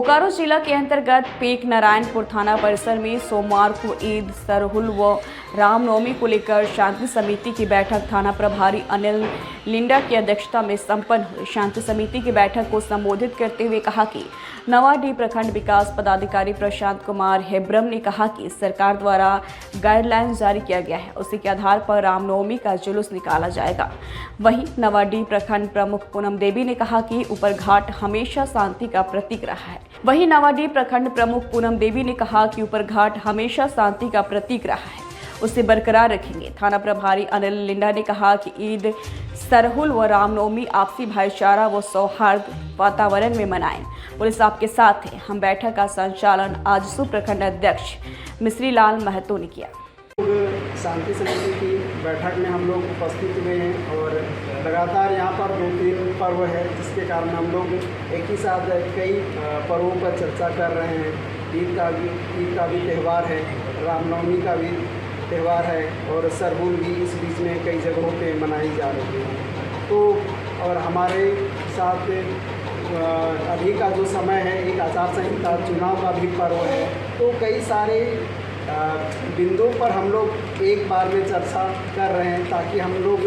बोकारो जिला के अंतर्गत पेक नारायणपुर थाना परिसर में सोमवार को ईद सरहुल व रामनवमी को लेकर शांति समिति की बैठक थाना प्रभारी अनिल लिंडा की अध्यक्षता में संपन्न हुई। शांति समिति की बैठक को संबोधित करते हुए कहा कि नवाडीह प्रखंड विकास पदाधिकारी प्रशांत कुमार हेब्रम ने कहा कि सरकार द्वारा गाइडलाइन जारी किया गया है, उसी के आधार पर रामनवमी का जुलूस निकाला जाएगा। वहीं नवाडीह प्रखंड प्रमुख पूनम देवी ने कहा कि ऊपरघाट हमेशा शांति का प्रतीक रहा है। वहीं नवाडीह प्रखंड प्रमुख पूनम देवी ने कहा कि ऊपरघाट हमेशा शांति का प्रतीक रहा है, उसे बरकरार रखेंगे। थाना प्रभारी अनिल लिंडा ने कहा कि ईद सरहुल व रामनवमी आपसी भाईचारा व सौहार्द वातावरण में मनाएं। पुलिस आपके साथ है। हम बैठक का संचालन आजसू प्रखंड अध्यक्ष मिश्री लाल महतो ने किया। शांति समिति की बैठक में हम लोग उपस्थित हुए हैं और लगातार यहाँ पर 2-3 पर्व है, जिसके कारण हम लोग एक ही साथ कई पर्वों पर चर्चा कर रहे हैं। ईद का भी त्यौहार है, रामनवमी का भी त्यौहार है और सरहुल भी इस बीच में कई जगहों पे मनाई जा रही है। तो और हमारे साथ अभी का जो समय है, एक आचार संहिता चुनाव का भी पर्व है, तो कई सारे बिंदुओं पर हम लोग एक बार में चर्चा कर रहे हैं ताकि हम लोग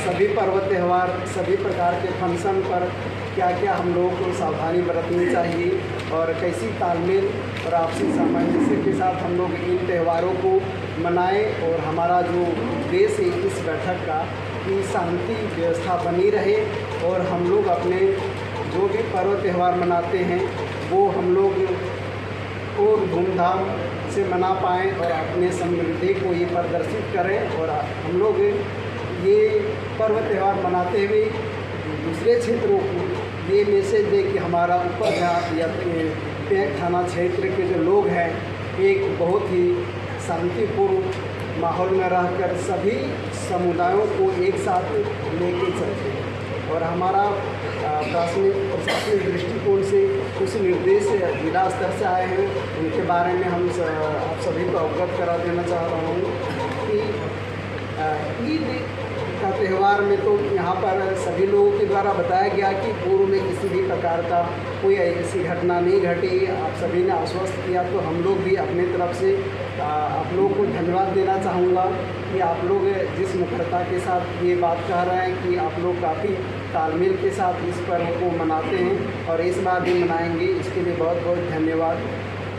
सभी पर्व त्यौहार, सभी प्रकार के फंक्शन पर क्या क्या हम लोगों को सावधानी बरतनी चाहिए और कैसी तालमेल और आपसी सामंजस्य के साथ हम लोग इन त्यौहारों को मनाएं। और हमारा जो उद्देश्य है इस बैठक का कि शांति व्यवस्था बनी रहे और हम लोग अपने जो भी पर्व त्यौहार मनाते हैं वो हम लोग और धूमधाम से मना पाएँ और अपने समृद्धि को ये प्रदर्शित करें। और हम लोग ये पर्व त्यौहार मनाते हुए दूसरे क्षेत्रों को ये मैसेज दे कि हमारा ऊपरघाट या पेक थाना क्षेत्र के जो लोग हैं एक बहुत ही शांतिपूर्ण माहौल में रहकर सभी समुदायों को एक साथ लेके चलते हैं। और हमारा प्राथमिक प्रशासनिक दृष्टिकोण से कुछ निर्देश जिला स्तर से आए हैं, उनके बारे में हम आप सभी को अवगत करा देना चाह रहा हूँ कि ईद का त्यौहार में तो यहाँ पर सभी लोगों के द्वारा बताया गया कि पूर्व में किसी भी प्रकार का कोई ऐसी घटना नहीं घटी। आप सभी ने आश्वस्त किया, तो हम लोग भी अपने तरफ से आप लोगों को धन्यवाद देना चाहूँगा कि आप लोग जिस मुखरता के साथ ये बात कह रहे हैं कि आप लोग काफ़ी तालमेल के साथ इस पर्व को मनाते हैं और इस बार भी मनाएंगे, इसके लिए बहुत बहुत धन्यवाद।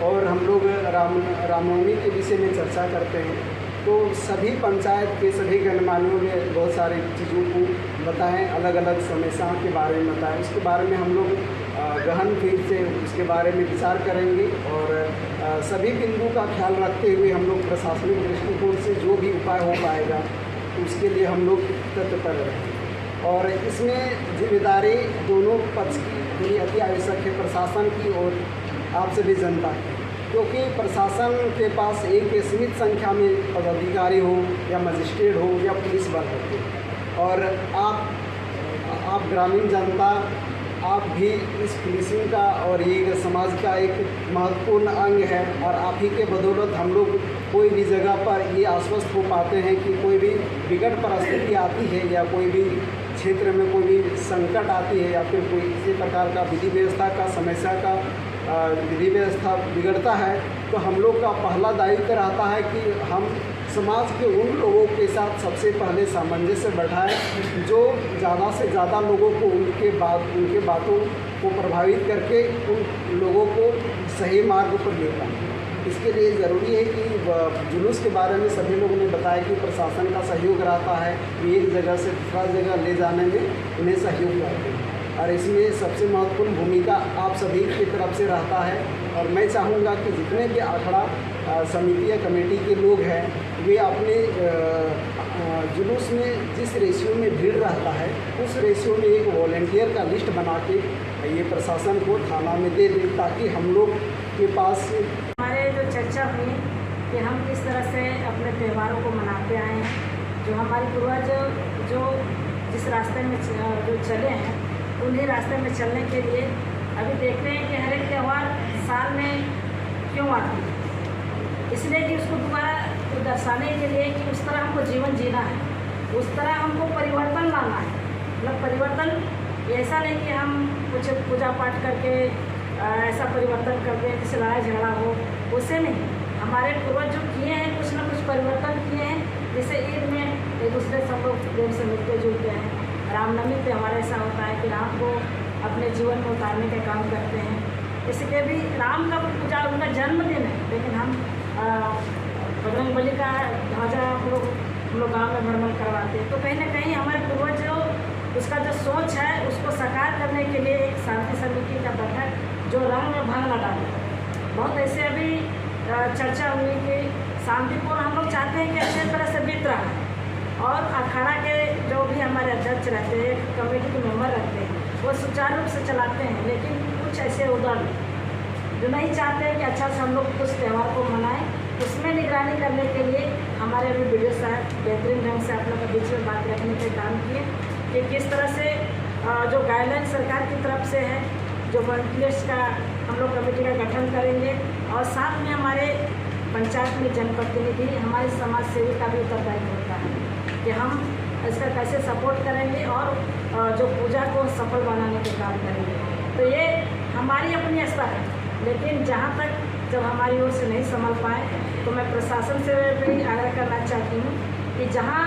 और हम लोग रामनवमी के विषय में चर्चा करते हैं तो सभी पंचायत के सभी गणमान्यों ने बहुत सारी चीज़ों को बताएं, अलग अलग समस्याओं के बारे में बताएं। उसके बारे में हम लोग गहन फिर से उसके बारे में विचार करेंगे और सभी बिंदु का ख्याल रखते हुए हम लोग प्रशासनिक दृष्टिकोण से जो भी उपाय हो पाएगा उसके लिए हम लोग तत्पर रहेंगे। और इसमें जिम्मेदारी दोनों पक्ष की थोड़ी अति आवश्यक है, प्रशासन की और आप सभी जनता की, क्योंकि प्रशासन के पास एक सीमित संख्या में पदाधिकारी हो या मजिस्ट्रेट हो या पुलिस बल हो और आप ग्रामीण जनता, आप भी इस पुलिसिंग का और ये समाज का एक महत्वपूर्ण अंग है। और आप ही के बदौलत हम लोग कोई भी जगह पर ये आश्वस्त हो पाते हैं कि कोई भी विकट परिस्थिति आती है या कोई भी क्षेत्र में कोई भी संकट आती है या फिर कोई किसी प्रकार का विधि व्यवस्था का समस्या का विधि व्यवस्था बिगड़ता है, तो हम लोग का पहला दायित्व रहता है कि हम समाज के उन लोगों के साथ सबसे पहले सामंजस्य बैठाएं जो ज़्यादा से ज़्यादा लोगों को उनके बातों को प्रभावित करके उन लोगों को सही मार्ग पर ले पाएँ। इसके लिए ज़रूरी है कि जुलूस के बारे में सभी लोगों ने बताया कि प्रशासन का सहयोग रहता है, एक जगह से दूसरा जगह ले जाने में उन्हें सहयोग करते हैं और इसमें सबसे महत्वपूर्ण भूमिका आप सभी की तरफ से रहता है। और मैं चाहूँगा कि जितने भी अखाड़ा समिति या कमेटी के लोग हैं वे अपने जुलूस में जिस रेशियो में भीड़ रहता है उस रेशियो में एक वॉलंटियर का लिस्ट बना के ये प्रशासन को थाना में दे दें ताकि हम लोग के पास हमारे जो चर्चा हुई कि हम किस तरह से अपने त्योहारों को मनाते आए हैं, जो हमारे पूर्वज जो जिस रास्ते में जो चले हैं उन्हीं रास्ते में चलने के लिए अभी देख रहे हैं कि हर एक त्यौहार साल में क्यों आती है, इसलिए कि उसको दोबारा दर्शाने के लिए कि उस तरह हमको जीवन जीना है, उस तरह हमको परिवर्तन लाना है। मतलब परिवर्तन ऐसा नहीं कि हम कुछ पूजा पाठ करके ऐसा परिवर्तन कर दें जिससे लड़ाई झगड़ा हो, उससे नहीं। हमारे पूर्वज जो किए हैं कुछ ना कुछ परिवर्तन किए हैं, जैसे ईद में एक दूसरे से हम लोग प्रेम से मिलते जुलते हैं। रामनवमी पे हमारे ऐसा होता है कि राम को अपने जीवन में उतारने का काम करते हैं। इसके भी राम का पूजा उनका जन्मदिन है, लेकिन हम बजरंगबली का ध्वजा हम लोग गाँव में भ्रमण करवाते हैं। तो कहीं ना कहीं हमारे पूर्वज जो उसका जो सोच है उसको साकार करने के लिए एक शांति समिति का बैठक जो रंग में भंग लगा है। बहुत ऐसे अभी चर्चा हुई कि शांतिपूर्ण हम लोग चाहते हैं कि अच्छे तरह से बीत रहा है, और अखाड़ा के जो भी हमारे अध्यक्ष रहते हैं, कमेटी के मेंबर रहते हैं, वो सुचारू रूप से चलाते हैं। लेकिन कुछ ऐसे उधर जो नहीं चाहते हैं कि अच्छा से हम लोग कुछ त्यौहार को मनाएं, उसमें निगरानी करने के लिए हमारे अभी वीडियो साहब बेहतरीन ढंग से आप लोग के बीच में बात रखने के काम किए कि किस तरह से जो गाइडलाइन सरकार की तरफ से है, जो वॉलंटियर्स का हम लोग कमेटी का गठन करेंगे, और साथ में हमारे पंचायत में जनप्रतिनिधि, हमारे समाज सेवी का भी उत्तरदायित्व होता है कि हम इसका कैसे सपोर्ट करेंगे और जो पूजा को सफल बनाने के काम करेंगे। तो ये हमारी अपनी स्तर है, लेकिन जहाँ तक जब हमारी ओर से नहीं संभल पाए तो मैं प्रशासन से भी आग्रह करना चाहती हूँ कि जहाँ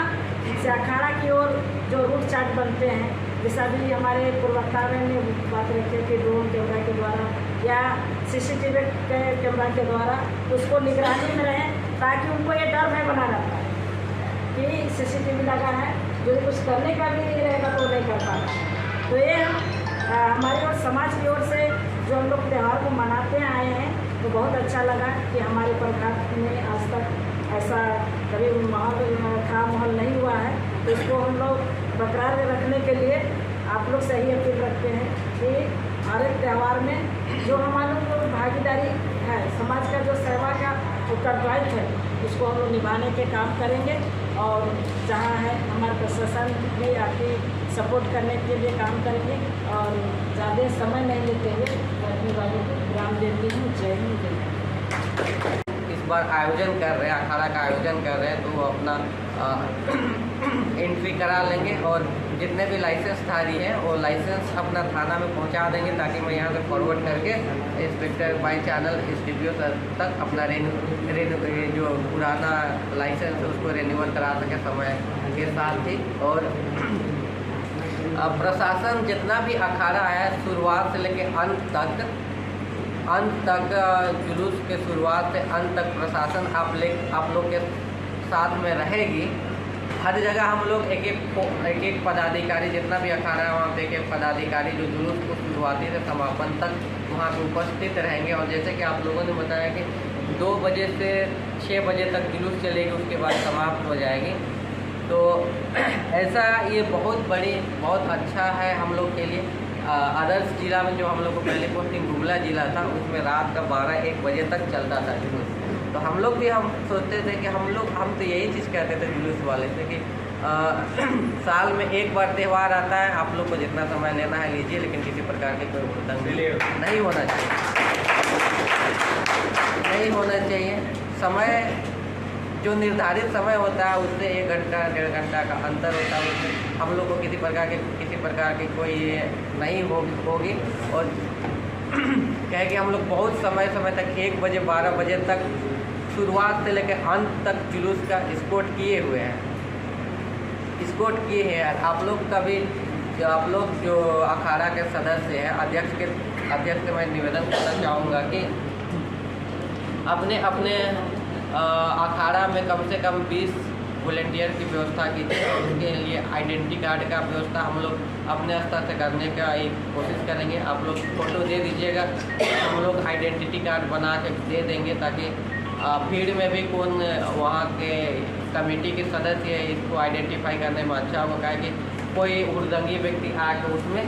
से अखाड़ा की ओर जो रूट चार्ट बनते हैं, जैसा भी हमारे पूर्ववक्ता ने बात रखी कि ड्रोन कैमरा के द्वारा या CCTV के कैमरा के द्वारा उसको निगरानी में रहें, ताकि उनको ये डर भय बना रहता है कि CCTV लगा है, जो कुछ करने का भी नहीं रहेगा तो नहीं कर पाएगा। तो ये हमारी और समाज की ओर से जो हम लोग त्यौहार को मनाते आए हैं, तो बहुत अच्छा लगा कि हमारे प्रभात में आज तक ऐसा कभी माहौल खराब माहौल नहीं हुआ है। तो इसको हम लोग बरकरार रखने के लिए आप लोग से ही अपील रखते हैं कि हर एक त्यौहार में जो हमारे लोग भागीदारी है, समाज का जो सेवा का उत्तरदायित्व है, उसको हम लोग निभाने के काम करेंगे। और जहाँ है हमारे प्रशासन भी आपकी सपोर्ट करने के लिए काम करेंगे। और ज़्यादा समय नहीं लेते हुए अपनी वाली विराम देती हूँ। जय हिंद, जय भारत। इस बार आयोजन कर रहे हैं, अखाड़ा का आयोजन कर रहे हैं, तो वो अपना एंट्री करा लेंगे और जितने भी लाइसेंसधारी हैं वो लाइसेंस अपना थाना में पहुंचा देंगे, ताकि मैं यहाँ से फॉरवर्ड करके इंस्पेक्टर बाई चैनल SDPO तक अपना जो पुराना लाइसेंस है उसको रिन्यूअल करा सके समय के साथ ही। और प्रशासन जितना भी अखाड़ा आया है, शुरुआत से लेकर अंत तक जुलूस के शुरुआत से अंत तक प्रशासन आप लोग के साथ में रहेगी। हर जगह हम लोग एक एक पदाधिकारी, जितना भी अखाड़ा है वहाँ पे एक एक पदाधिकारी जो जुलूस को शुरुआती से समापन तक वहाँ पे उपस्थित रहेंगे। और जैसे कि आप लोगों ने बताया कि 2 बजे से 6 बजे तक जुलूस चलेगी, उसके बाद समाप्त हो जाएगी। तो ऐसा ये बहुत अच्छा है हम लोग के लिए। आदर्श जिला में जो हम लोग को पहले पोस्टिंग गुमला जिला था, उसमें रात का 12-1 बजे तक चलता था जुलूस। तो हम लोग भी सोचते थे कि हम तो यही चीज़ कहते थे जुलूस वाले से कि साल में एक बार त्यौहार आता है, आप लोग को जितना समय लेना है लीजिए, लेकिन किसी प्रकार की कोई हुड़दंग नहीं होना चाहिए। समय जो निर्धारित समय होता है उससे 1 घंटा 1.5 घंटा का अंतर होता है, उसमें हम लोग को किसी प्रकार की कोई नहीं होगी। और कहे कि हम लोग बहुत समय तक 1 बजे 12 बजे तक शुरुआत से लेकर अंत तक जुलूस का स्कॉट किए हैं। आप लोग जो अखाड़ा के सदस्य हैं, अध्यक्ष से मैं निवेदन करना चाहूँगा कि अपने अखाड़ा में कम से कम 20 वॉलंटियर की व्यवस्था की थी। उसके लिए आइडेंटिटी कार्ड का व्यवस्था हम लोग अपने स्तर से करने का एक कोशिश करेंगे। आप लोग फ़ोटो दे दीजिएगा, हम लोग आइडेंटिटी कार्ड बना के दे देंगे, ताकि भीड़ में भी कौन वहाँ के कमेटी के सदस्य है इसको आइडेंटिफाई करने में अच्छा होगा। कि कोई हुड़दंगी व्यक्ति आकर उसमें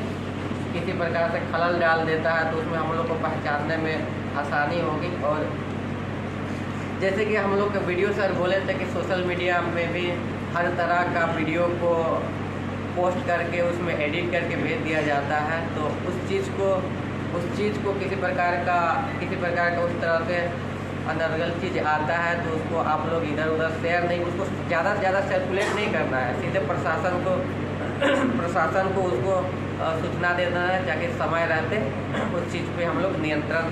किसी प्रकार से खलल डाल देता है तो उसमें हम लोग को पहचानने में आसानी होगी। और जैसे कि हम लोग के वीडियो सर बोले थे कि सोशल मीडिया में भी हर तरह का वीडियो को पोस्ट करके उसमें एडिट करके भेज दिया जाता है, तो उस चीज़ को किसी प्रकार का उस तरह से अनर्गल चीज़ आता है तो उसको आप लोग इधर उधर शेयर नहीं, उसको ज़्यादा से ज़्यादा सर्कुलेट नहीं करना है। सीधे प्रशासन को उसको सूचना दे देना है, ताकि समय रहते उस चीज़ पे हम लोग नियंत्रण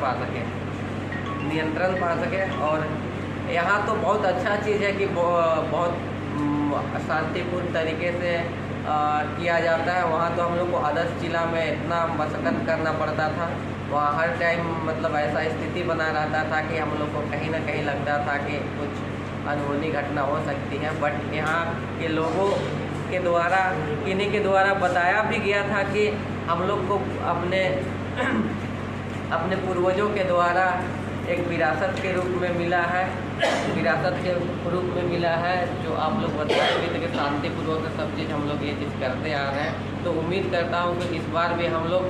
पा सकें। और यहाँ तो बहुत अच्छा चीज़ है कि बहुत शांतिपूर्ण तरीके से किया जाता है। वहाँ तो हम लोग को आदर्श जिला में इतना मशक्क़त करना पड़ता था, वहाँ हर टाइम मतलब ऐसा स्थिति बना रहता था कि हम लोग को कहीं ना कहीं लगता था कि कुछ अनहोनी घटना हो सकती है। बट यहाँ के लोगों के द्वारा, इन्हीं के द्वारा बताया भी गया था कि हम लोग को अपने पूर्वजों के द्वारा एक विरासत के रूप में मिला है, जो आप लोग बताए भी थे कि शांतिपूर्वक सब चीज़ हम लोग ये चीज़ करते आ रहे हैं। तो उम्मीद करता हूँ कि इस बार भी हम लोग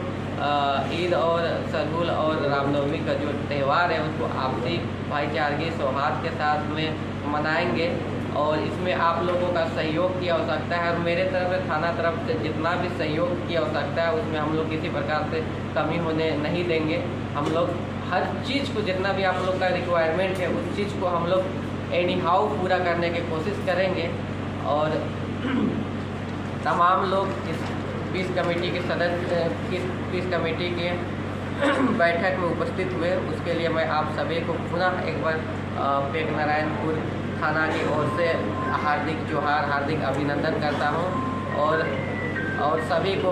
ईद और सरहुल और रामनवमी का जो त्यौहार है उसको आपसी भाईचारगी सौहार्द के साथ में मनाएंगे। और इसमें आप लोगों का सहयोग की आवश्यकता है, और मेरे तरफ से, थाना तरफ से जितना भी सहयोग की आवश्यकता है उसमें हम लोग किसी प्रकार से कमी होने नहीं देंगे। हम लोग हर चीज़ को, जितना भी आप लोग का रिक्वायरमेंट है उस चीज़ को हम लोग एनी हाउ पूरा करने की कोशिश करेंगे। और तमाम लोग इस पीस कमेटी के सदस्य, पीस कमेटी के बैठक में उपस्थित हुए, उसके लिए मैं आप सभी को पुनः एक बार पेक नारायणपुर थाना की ओर से हार्दिक जोहार, हार्दिक अभिनंदन करता हूं। और सभी को